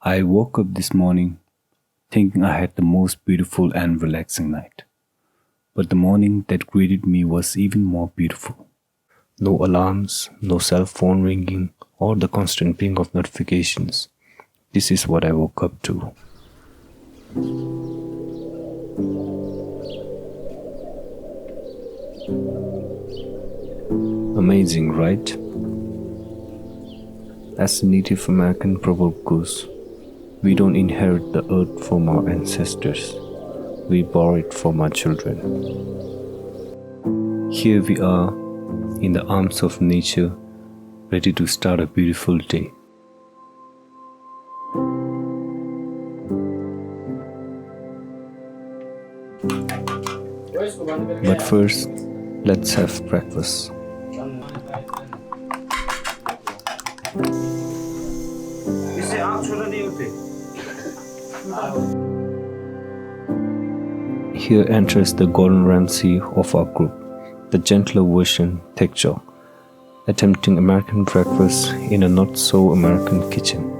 I woke up this morning thinking I had the most beautiful and relaxing night. But the morning that greeted me was even more beautiful. No alarms, no cell phone ringing, or the constant ping of notifications. This is what I woke up to. Amazing, right? As the Native American proverb goes, we don't inherit the earth from our ancestors, we borrow it from our children. Here we are, in the arms of nature, ready to start a beautiful day. But first, let's have breakfast. Here enters the golden Ramsay of our group, the gentler version, Tekjo, attempting American breakfast in a not-so-American kitchen.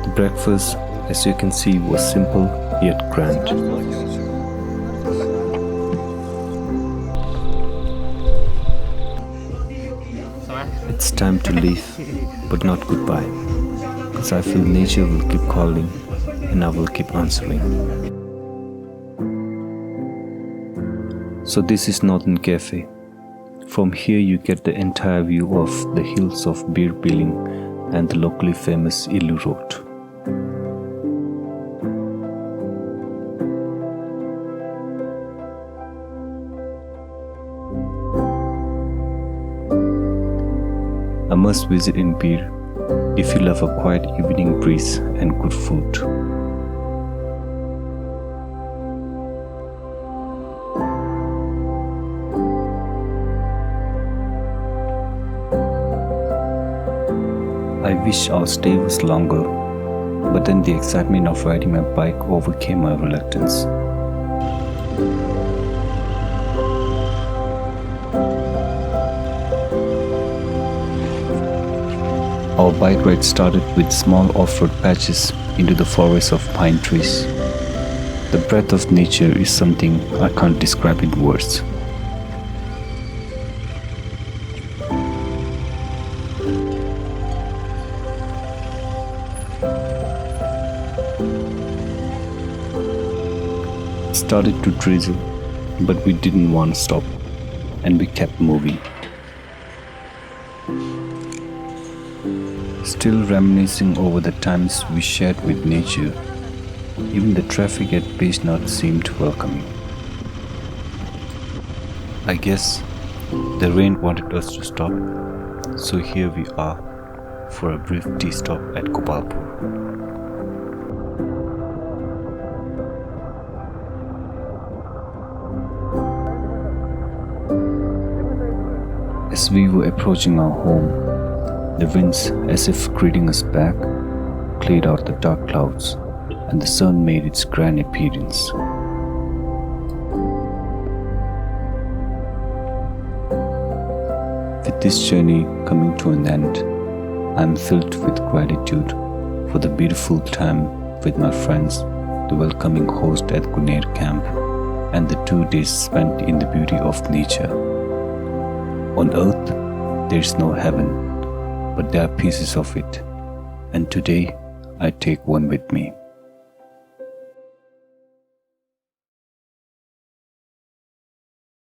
The breakfast, as you can see, was simple yet grand. It's time to leave, but not goodbye, because I feel nature will keep calling and I will keep answering. So this is Northern Cafe. From here you get the entire view of the hills of Beer Billing and the locally famous Ilu Road. A must visit in Beer if you love a quiet evening breeze and good food. I wish our stay was longer, but then the excitement of riding my bike overcame my reluctance. Our bike ride started with small off-road patches into the forest of pine trees. The breath of nature is something I can't describe in words. It started to drizzle, but we didn't want to stop, and we kept moving. Still reminiscing over the times we shared with nature, even the traffic at Beechnut seemed welcoming. I guess the rain wanted us to stop, so here we are for a brief tea stop at Gopalpur. As we were approaching our home, the winds, as if greeting us back, cleared out the dark clouds, and the sun made its grand appearance. With this journey coming to an end, I am filled with gratitude for the beautiful time with my friends, the welcoming host at Gunehr camp, and the 2 days spent in the beauty of nature. On earth, there is no heaven, but there are pieces of it, and today I take one with me.